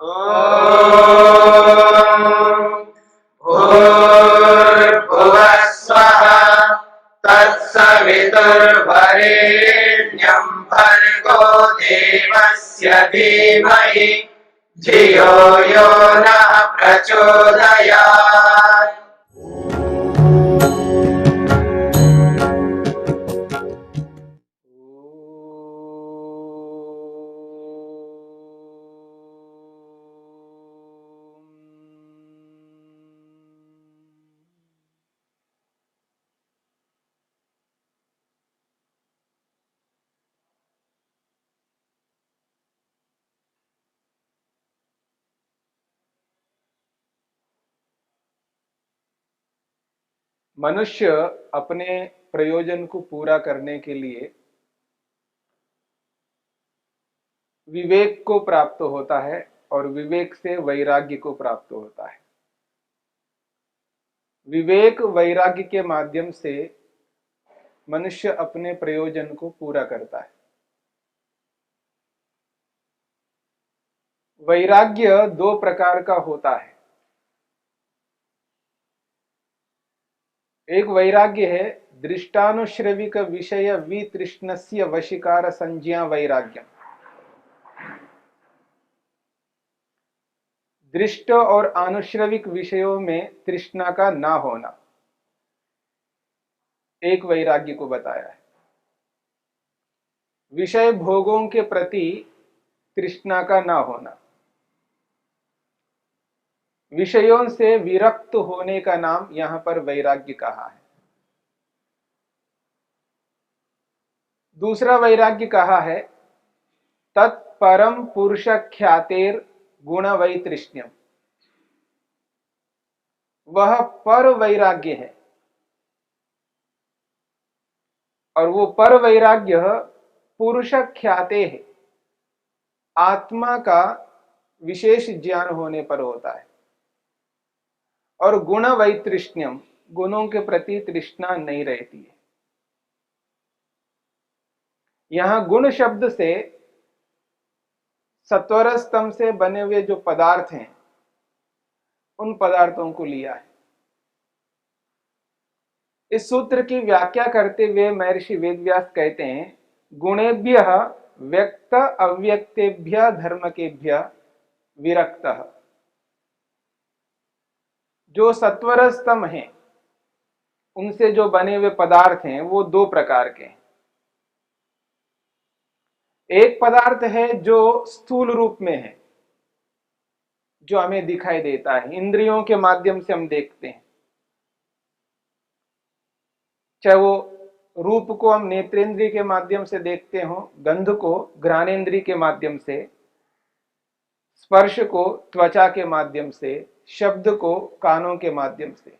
भूर्भुवः स्वः तत्सवितुर्वरेण्यं भर्गो देवस्य धीमहि धियो यो नः प्रचोदयात्। मनुष्य अपने प्रयोजन को पूरा करने के लिए विवेक को प्राप्त होता है और विवेक से वैराग्य को प्राप्त होता है। विवेक वैराग्य के माध्यम से मनुष्य अपने प्रयोजन को पूरा करता है। वैराग्य दो प्रकार का होता है। एक वैराग्य है दृष्टानुश्रविक विषय वितृष्णस्य वशीकार संज्ञा वैराग्यम। दृष्ट और आनुश्रविक विषयों में तृष्णा का ना होना एक वैराग्य को बताया है। विषय भोगों के प्रति तृष्णा का ना होना, विषयों से विरक्त होने का नाम यहां पर वैराग्य कहा है। दूसरा वैराग्य कहा है तत्परम पुरुष ख्यातेर गुण वैतृष्ण्यम। वह पर वैराग्य है और वो पर वैराग्य पुरुष ख्याते है, आत्मा का विशेष ज्ञान होने पर होता है। और गुण वैतृष्ण्यम, गुणों के प्रति तृष्णा नहीं रहती है। यहां गुण शब्द से सत्वर स्तंभ से बने हुए जो पदार्थ हैं उन पदार्थों को लिया है। इस सूत्र की व्याख्या करते हुए महर्षि वेदव्यास कहते हैं गुणेभ्य व्यक्त अव्यक्तेभ्य धर्मकेभ्य विरक्तः। जो सत्वर स्तंभ हैं उनसे जो बने हुए पदार्थ हैं वो दो प्रकार के हैं। एक पदार्थ है जो स्थूल रूप में है, जो हमें दिखाई देता है, इंद्रियों के माध्यम से हम देखते हैं। चाहे वो रूप को हम नेत्रेंद्रिय के माध्यम से देखते हो, गंध को घ्राणेंद्रिय के माध्यम से, स्पर्श को त्वचा के माध्यम से, शब्द को कानों के माध्यम से।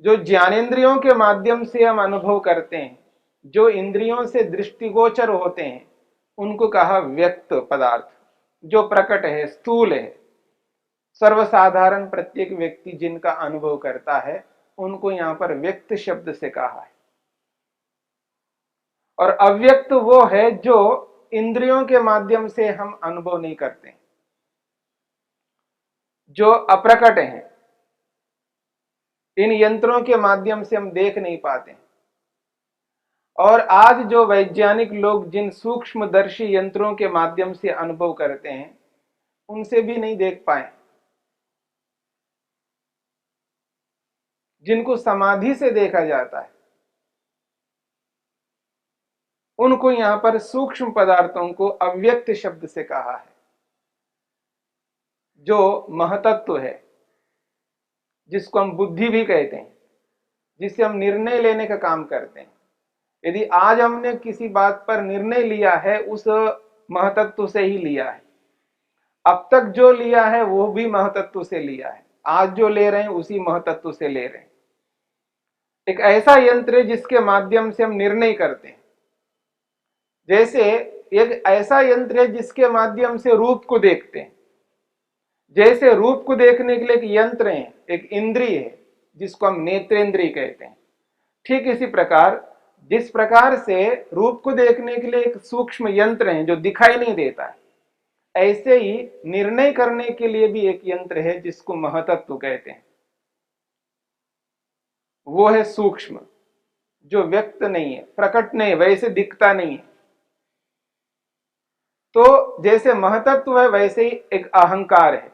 जो ज्ञानेंद्रियों के माध्यम से हम अनुभव करते हैं, जो इंद्रियों से दृष्टिगोचर होते हैं, उनको कहा व्यक्त पदार्थ। जो प्रकट है, स्थूल है, सर्वसाधारण प्रत्येक व्यक्ति जिनका अनुभव करता है, उनको यहां पर व्यक्त शब्द से कहा है। और अव्यक्त वो है जो इंद्रियों के माध्यम से हम अनुभव नहीं करते, जो अप्रकट हैं, इन यंत्रों के माध्यम से हम देख नहीं पाते। और आज जो वैज्ञानिक लोग जिन सूक्ष्मदर्शी यंत्रों के माध्यम से अनुभव करते हैं उनसे भी नहीं देख पाए। जिनको समाधि से देखा जाता है उनको यहां पर सूक्ष्म पदार्थों को अव्यक्त शब्द से कहा है। जो महतत्व है, जिसको हम बुद्धि भी कहते हैं, जिससे हम निर्णय लेने का काम करते हैं। यदि आज हमने किसी बात पर निर्णय लिया है उस महतत्व से ही लिया है। अब तक जो लिया है वो भी महतत्व से लिया है, आज जो ले रहे हैं उसी महतत्व से ले रहे हैं। एक ऐसा यंत्र है जिसके माध्यम से हम निर्णय करते हैं। जैसे एक ऐसा यंत्र है जिसके माध्यम से रूप को देखते हैं। जैसे रूप को देखने के लिए एक यंत्र है, एक इंद्रिय है जिसको हम नेत्रेंद्रिय कहते हैं। ठीक इसी प्रकार जिस प्रकार से रूप को देखने के लिए एक सूक्ष्म यंत्र है जो दिखाई नहीं देता है, ऐसे ही निर्णय करने के लिए भी एक यंत्र है जिसको महतत्व कहते हैं। वो है सूक्ष्म, जो व्यक्त नहीं है, प्रकट नहीं, वैसे दिखता नहीं है। तो जैसे महतत्व है वैसे ही एक अहंकार है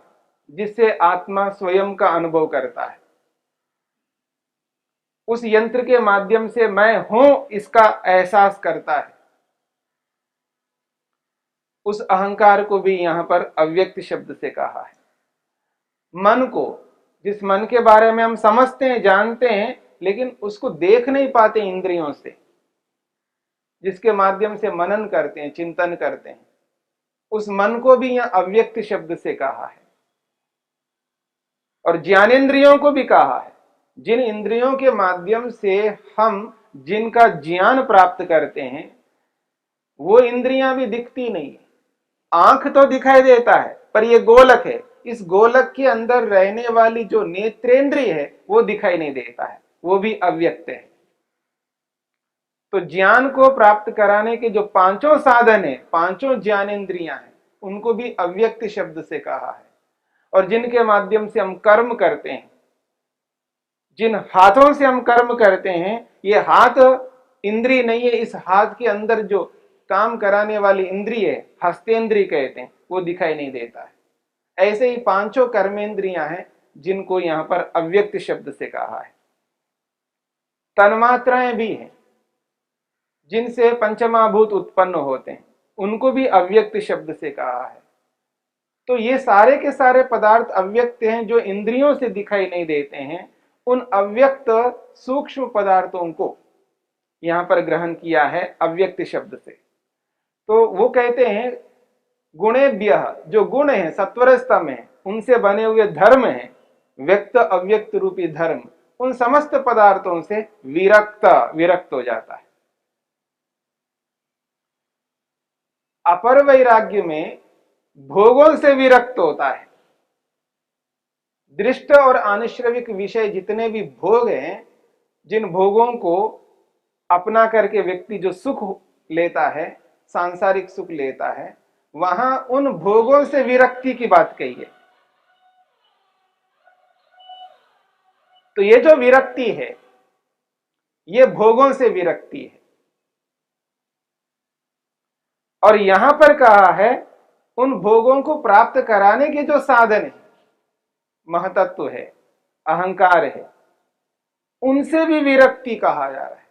जिससे आत्मा स्वयं का अनुभव करता है। उस यंत्र के माध्यम से मैं हूं इसका एहसास करता है। उस अहंकार को भी यहां पर अव्यक्त शब्द से कहा है। मन को, जिस मन के बारे में हम समझते हैं, जानते हैं, लेकिन उसको देख नहीं पाते इंद्रियों से, जिसके माध्यम से मनन करते हैं, चिंतन करते हैं, उस मन को भी यहां अव्यक्त शब्द से कहा है। और ज्ञानेंद्रियों को भी कहा है, जिन इंद्रियों के माध्यम से हम जिनका ज्ञान प्राप्त करते हैं, वो इंद्रियां भी दिखती नहीं है। आंख तो दिखाई देता है, पर ये गोलक है, इस गोलक के अंदर रहने वाली जो नेत्रेंद्रिय है वो दिखाई नहीं देता है, वो भी अव्यक्त है। तो ज्ञान को प्राप्त कराने के जो पांचों साधन है, पांचों ज्ञानेंद्रियां हैं, उनको भी अव्यक्त शब्द से कहा है। और जिनके माध्यम से हम कर्म करते हैं, जिन हाथों से हम कर्म करते हैं, ये हाथ इंद्रिय नहीं है, इस हाथ के अंदर जो काम कराने वाली इंद्रिय है, हस्तेंद्रिय कहते हैं, वो दिखाई नहीं देता है। ऐसे ही पांचों कर्मेंद्रियां हैं जिनको यहां पर अव्यक्त शब्द से कहा है। तन्मात्राएं भी हैं जिनसे पंचमहाभूत उत्पन्न होते हैं, उनको भी अव्यक्त शब्द से कहा है। तो ये सारे के सारे पदार्थ अव्यक्त हैं जो इंद्रियों से दिखाई नहीं देते हैं। उन अव्यक्त सूक्ष्म पदार्थों को यहां पर ग्रहण किया है अव्यक्त शब्द से। तो वो कहते हैं गुणेभ्यः, जो गुण है, सत्वर स्तंभ है, उनसे बने हुए धर्म है, व्यक्त अव्यक्त रूपी धर्म, उन समस्त पदार्थों से विरक्त हो जाता है। अपर वैराग्य में भोगों से विरक्त होता है। दृष्ट और आनुश्रविक विषय जितने भी भोग हैं, जिन भोगों को अपना करके व्यक्ति जो सुख लेता है, सांसारिक सुख लेता है, वहां उन भोगों से विरक्ति की बात कही है। तो ये जो विरक्ति है, ये भोगों से विरक्ति है। और यहां पर कहा है उन भोगों को प्राप्त कराने के जो साधन है, महतत्व है, अहंकार है, उनसे भी विरक्ति कहा जा रहा है।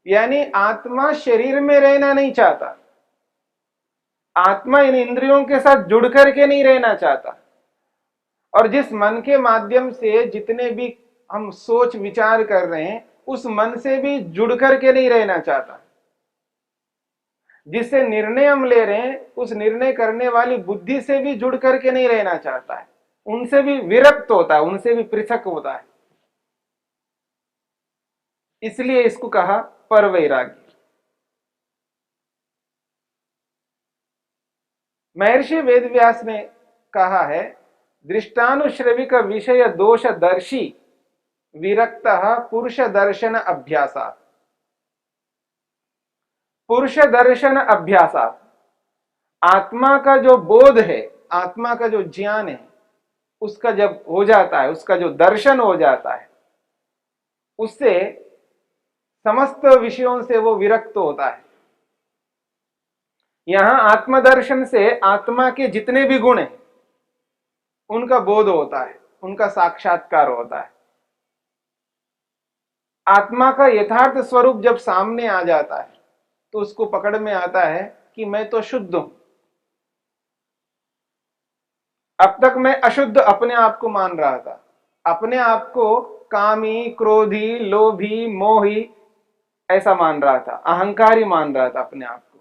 यानी आत्मा शरीर में रहना नहीं चाहता, आत्मा इन इंद्रियों के साथ जुड़ करके नहीं रहना चाहता। और जिस मन के माध्यम से जितने भी हम सोच विचार कर रहे हैं, उस मन से भी जुड़ करके नहीं रहना चाहता। जिससे निर्णय हम ले रहे हैं, उस निर्णय करने वाली बुद्धि से भी जुड़ करके नहीं रहना चाहता है, उनसे भी विरक्त होता है, उनसे भी पृथक होता है। इसलिए इसको कहा पर वैराग्य। महर्षि वेदव्यास ने कहा है दृष्टानुश्रविक विषय दोष दर्शी विरक्त पुरुष दर्शन अभ्यासात्। पुरुष दर्शन अभ्यासात्, आत्मा का जो बोध है, आत्मा का जो ज्ञान है, उसका जब हो जाता है, उसका जो दर्शन हो जाता है, उससे समस्त विषयों से वो विरक्त होता है। यहां आत्मदर्शन से आत्मा के जितने भी गुण हैं उनका बोध होता है, उनका साक्षात्कार होता है। आत्मा का यथार्थ स्वरूप जब सामने आ जाता है तो उसको पकड़ में आता है कि मैं तो शुद्ध हूं। अब तक मैं अशुद्ध अपने आप को मान रहा था, अपने आप को कामी, क्रोधी, लोभी, मोही ऐसा मान रहा था, अहंकारी मान रहा था अपने आप को।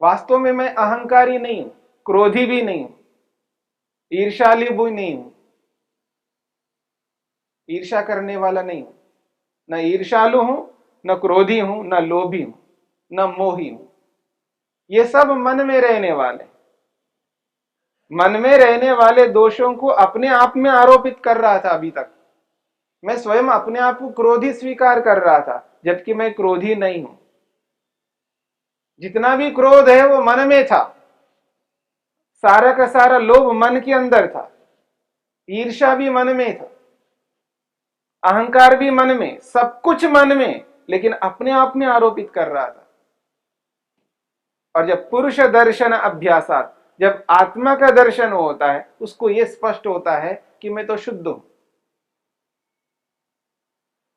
वास्तव में मैं अहंकारी नहीं हूं, क्रोधी भी नहीं हूं, ईर्ष्यालु भी नहीं हूं, ईर्ष्या करने वाला नहीं हूं, न ईर्ष्यालु हूं, न क्रोधी हूं, न लोभी हूं, न मोही हूं। ये सब मन में रहने वाले, मन में रहने वाले दोषों को अपने आप में आरोपित कर रहा था। अभी तक मैं स्वयं अपने आप को क्रोधी स्वीकार कर रहा था, जबकि मैं क्रोधी नहीं हूं। जितना भी क्रोध है वो मन में था, सारा का सारा लोभ मन के अंदर था, ईर्ष्या भी मन में था, अहंकार भी मन में, सब कुछ मन में, लेकिन अपने आप में आरोपित कर रहा था। और जब पुरुष दर्शन अभ्यासात, जब आत्मा का दर्शन होता है, उसको यह स्पष्ट होता है कि मैं तो शुद्ध हूं।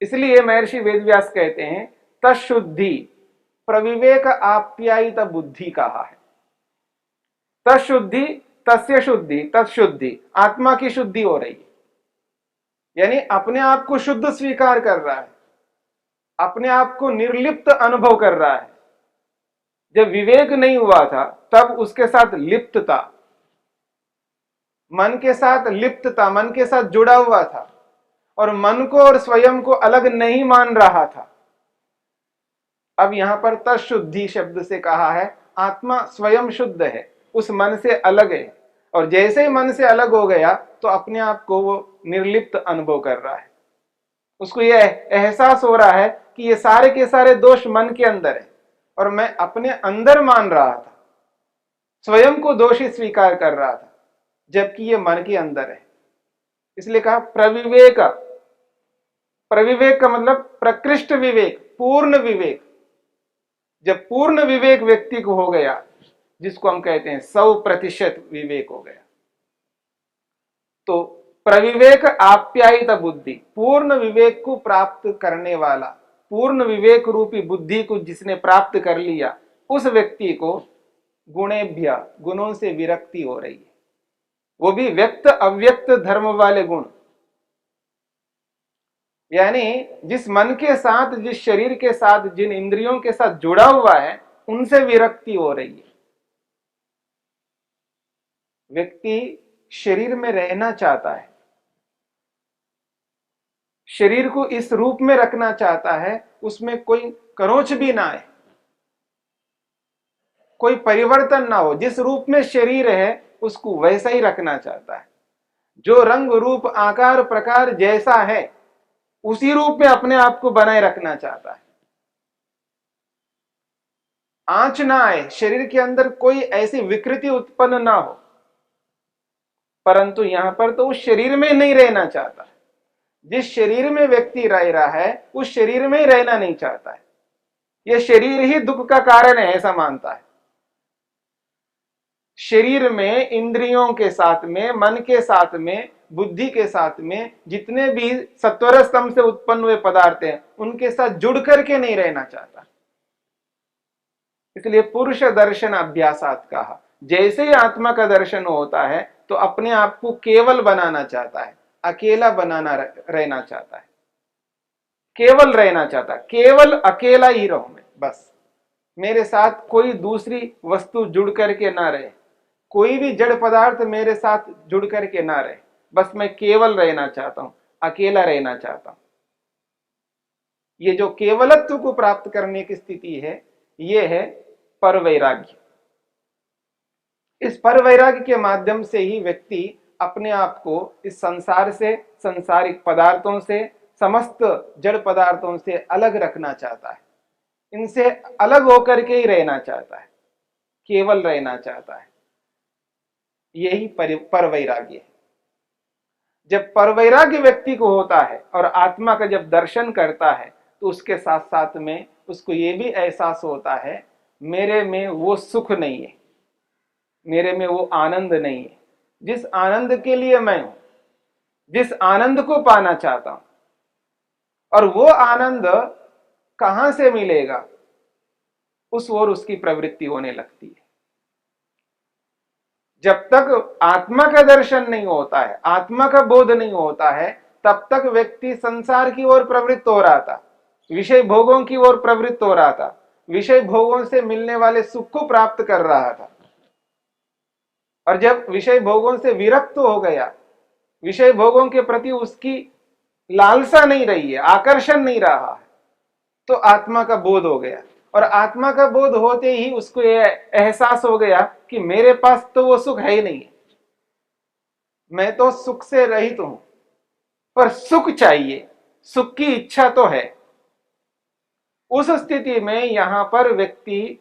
इसलिए महर्षि वेदव्यास कहते हैं तत्शुद्धि प्रविवेक आप्यायित बुद्धि कहा है। तत्शुद्धि, तस्य शुद्धि, तत्शुद्धि, आत्मा की शुद्धि हो रही है, यानी अपने आप को शुद्ध स्वीकार कर रहा है, अपने आप को निर्लिप्त अनुभव कर रहा है। जब विवेक नहीं हुआ था तब उसके साथ लिप्तता, मन के साथ लिप्तता, मन के साथ जुड़ा हुआ था और मन को और स्वयं को अलग नहीं मान रहा था। अब यहां पर तत्शुद्धि शब्द से कहा है आत्मा स्वयं शुद्ध है, उस मन से अलग है, और जैसे ही मन से अलग हो गया तो अपने आप को वो निर्लिप्त अनुभव कर रहा है। उसको यह एहसास हो रहा है कि ये सारे के सारे दोष मन के अंदर है और मैं अपने अंदर मान रहा था, स्वयं को दोषी स्वीकार कर रहा था, जबकि ये मन के अंदर है। इसलिए कहा प्रविवेक। प्रविवेक का मतलब प्रकृष्ट विवेक, पूर्ण विवेक। जब पूर्ण विवेक व्यक्ति को हो गया, जिसको हम कहते हैं 100% विवेक हो गया, तो प्रविवेक आप्यायित बुद्धि, पूर्ण विवेक को प्राप्त करने वाला, पूर्ण विवेक रूपी बुद्धि को जिसने प्राप्त कर लिया, उस व्यक्ति को गुणेभ्य, गुणों से विरक्ति हो रही है। वो भी व्यक्त अव्यक्त धर्म वाले गुण, यानी जिस मन के साथ, जिस शरीर के साथ, जिन इंद्रियों के साथ जुड़ा हुआ है, उनसे विरक्ति हो रही है। व्यक्ति शरीर में रहना चाहता है, शरीर को इस रूप में रखना चाहता है, उसमें कोई करोच भी ना आए, कोई परिवर्तन ना हो। जिस रूप में शरीर है उसको वैसा ही रखना चाहता है। जो रंग रूप आकार प्रकार जैसा है उसी रूप में अपने आप को बनाए रखना चाहता है। आंच ना आए, शरीर के अंदर कोई ऐसी विकृति उत्पन्न ना हो, परंतु यहां पर तो उस शरीर में नहीं रहना चाहता। जिस शरीर में व्यक्ति रह रहा है उस शरीर में ही रहना नहीं चाहता है। यह शरीर ही दुख का कारण है ऐसा मानता है। शरीर में, इंद्रियों के साथ में, मन के साथ में, बुद्धि के साथ में जितने भी सत्वर स्तंभ से उत्पन्न हुए पदार्थ हैं उनके साथ जुड़ करके नहीं रहना चाहता। इसलिए पुरुष दर्शन अभ्यासात कहा। जैसे ही आत्मा का दर्शन होता है तो अपने आप को केवल बनाना चाहता है, अकेला बनाना रहना चाहता है, केवल रहना चाहता है। केवल अकेला ही रहूं मैं, बस मेरे साथ कोई दूसरी वस्तु जुड़ करके ना रहे, कोई भी जड़ पदार्थ मेरे साथ जुड़ करके ना रहे, बस मैं केवल रहना चाहता हूं, अकेला रहना चाहता हूं। ये जो केवलत्व को प्राप्त करने की स्थिति है, ये है परवैराग्य। इस परवैराग्य के माध्यम से ही व्यक्ति अपने आप को इस संसार से, सांसारिक पदार्थों से, समस्त जड़ पदार्थों से अलग रखना चाहता है। इनसे अलग होकर के ही रहना चाहता है, केवल रहना चाहता है। यही परवैराग्य है। जब परवैराग्य व्यक्ति को होता है और आत्मा का जब दर्शन करता है तो उसके साथ साथ में उसको ये भी एहसास होता है मेरे में वो सुख नहीं है, मेरे में वो आनंद नहीं है जिस आनंद के लिए मैं हूं, जिस आनंद को पाना चाहता हूं। और वो आनंद कहां से मिलेगा, उस ओर उसकी प्रवृत्ति होने लगती है। जब तक आत्मा का दर्शन नहीं होता है, आत्मा का बोध नहीं होता है, तब तक व्यक्ति संसार की ओर प्रवृत्त हो रहा था, विषय भोगों की ओर प्रवृत्त हो रहा था, विषय भोगों से मिलने वाले सुख को प्राप्त कर रहा था। और जब विषय भोगों से विरक्त हो गया, विषय भोगों के प्रति उसकी लालसा नहीं रही है, आकर्षण नहीं रहा है, तो आत्मा का बोध हो गया। और आत्मा का बोध होते ही उसको यह एहसास हो गया कि मेरे पास तो वो सुख है ही नहीं, मैं तो सुख से रहित हूं, पर सुख चाहिए, सुख की इच्छा तो है। उस स्थिति में यहां पर व्यक्ति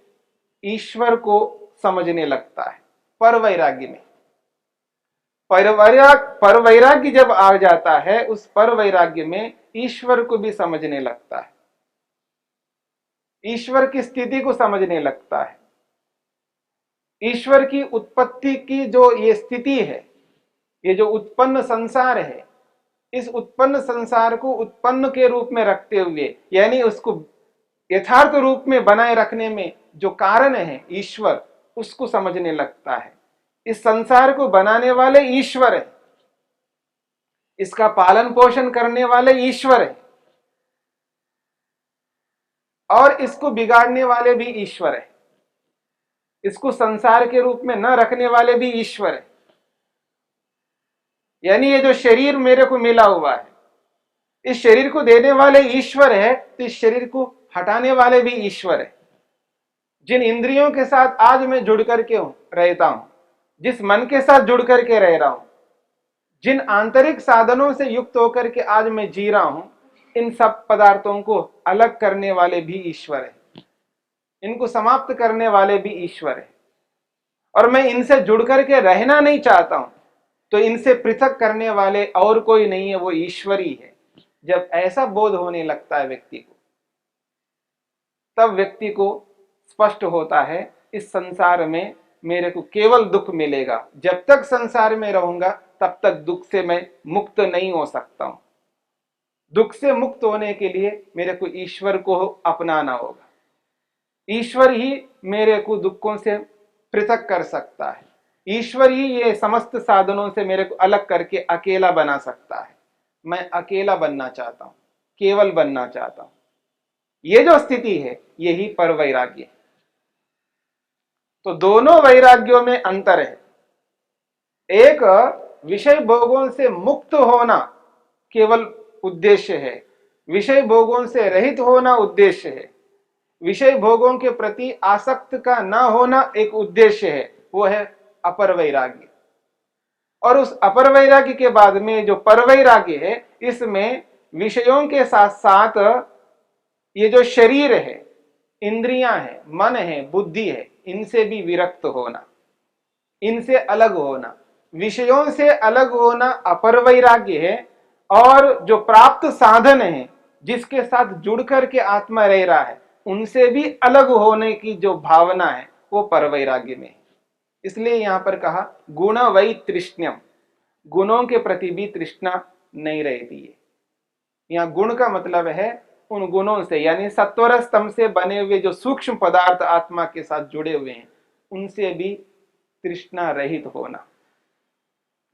ईश्वर को समझने लगता है, पर वैराग्य में। पर वैराग्य जब आ जाता है, उस पर वैराग्य में ईश्वर को भी समझने लगता है, ईश्वर की स्थिति को समझने लगता है, ईश्वर की उत्पत्ति की जो ये स्थिति है, ये जो उत्पन्न संसार है, इस उत्पन्न संसार को उत्पन्न के रूप में रखते हुए, यानी उसको यथार्थ रूप में बनाए रखने में जो कारण है ईश्वर, उसको समझने लगता है। इस संसार को बनाने वाले ईश्वर है, इसका पालन पोषण करने वाले ईश्वर है, और इसको बिगाड़ने वाले भी ईश्वर है, इसको संसार के रूप में न रखने वाले भी ईश्वर है। यानी ये जो शरीर मेरे को मिला हुआ है, इस शरीर को देने वाले ईश्वर है, तो इस शरीर को हटाने वाले भी ईश्वर है। जिन इंद्रियों के साथ आज मैं जुड़ करके रहता हूं, जिस मन के साथ जुड़ करके रह रहा हूं, जिन आंतरिक साधनों से युक्त होकर के आज मैं जी रहा हूं, इन सब पदार्थों को अलग करने वाले भी ईश्वर है, इनको समाप्त करने वाले भी ईश्वर है। और मैं इनसे जुड़ करके रहना नहीं चाहता हूं, तो इनसे पृथक करने वाले और कोई नहीं है, वो ईश्वर ही है। जब ऐसा बोध होने लगता है व्यक्ति को, तब व्यक्ति को स्पष्ट होता है इस संसार में मेरे को केवल दुख मिलेगा, जब तक संसार में रहूंगा तब तक दुख से मैं मुक्त नहीं हो सकता हूं। दुख से मुक्त होने के लिए मेरे को ईश्वर को अपनाना होगा, ईश्वर ही मेरे को दुखों से पृथक कर सकता है, ईश्वर ही ये समस्त साधनों से मेरे को अलग करके अकेला बना सकता है। मैं अकेला बनना चाहता हूं, केवल बनना चाहता हूं। ये जो स्थिति है, यही पर वैराग्य है। तो दोनों वैराग्यों में अंतर है। एक विषय भोगों से मुक्त होना केवल उद्देश्य है, विषय भोगों से रहित होना उद्देश्य है, विषय भोगों के प्रति आसक्त का न होना एक उद्देश्य है, वो है अपर वैराग्य। और उस अपर वैराग्य के बाद में जो पर वैराग्य है, इसमें विषयों के साथ साथ ये जो शरीर है, इंद्रियां हैं, मन है, बुद्धि है, इनसे भी विरक्त होना, इनसे अलग होना, विषयों से अलग होना अपर वैराग्य है। और जो प्राप्त साधन है, जिसके साथ जुड़ करके आत्मा रह रहा है, उनसे भी अलग होने की जो भावना है, वो पर वैराग्य में है। इसलिए यहां पर कहा गुण वै तृष्ण्यम, गुणों के प्रति भी तृष्णा नहीं रहती है। यहां गुण का मतलब है उन गुणों से, यानी सत्वर स्तंभ से बने हुए जो सूक्ष्म पदार्थ आत्मा के साथ जुड़े हुए हैं, उनसे भी तृष्णा रहित होना,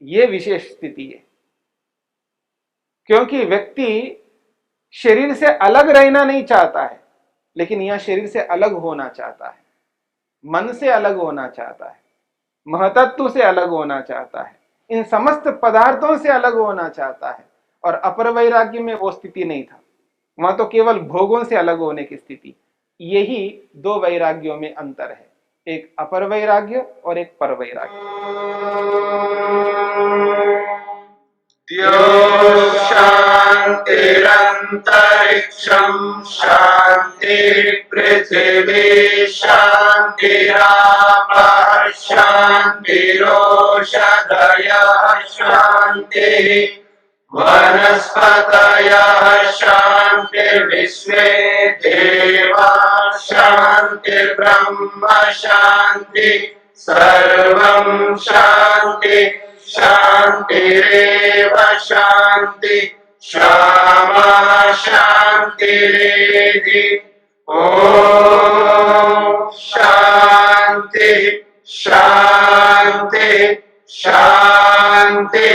ये विशेष स्थिति है। क्योंकि व्यक्ति शरीर से अलग रहना नहीं चाहता है, लेकिन यह शरीर से अलग होना चाहता है, मन से अलग होना चाहता है, महतत्व से अलग होना चाहता है, इन समस्त पदार्थों से अलग होना चाहता है। और अपर वैराग्य में वो स्थिति नहीं था, वहां तो केवल भोगों से अलग होने की स्थिति। यही दो वैराग्यों में अंतर है, एक अपर वैराग्य और एक पर वैराग्य। शान्तिरन्तरिक्षं शान्तिः पृथिवी शान्तिरापः शान्तिरोषधयः शान्तिः वनस्पतयः शान्तिर्विश्वे देवाः शान्तिर्ब्रह्म शान्तिः सर्वं शान्तिः शान्तिरेव शान्ति क्षमा शान्तिरेधि। ॐ शान्ति शान्ति शान्तिः।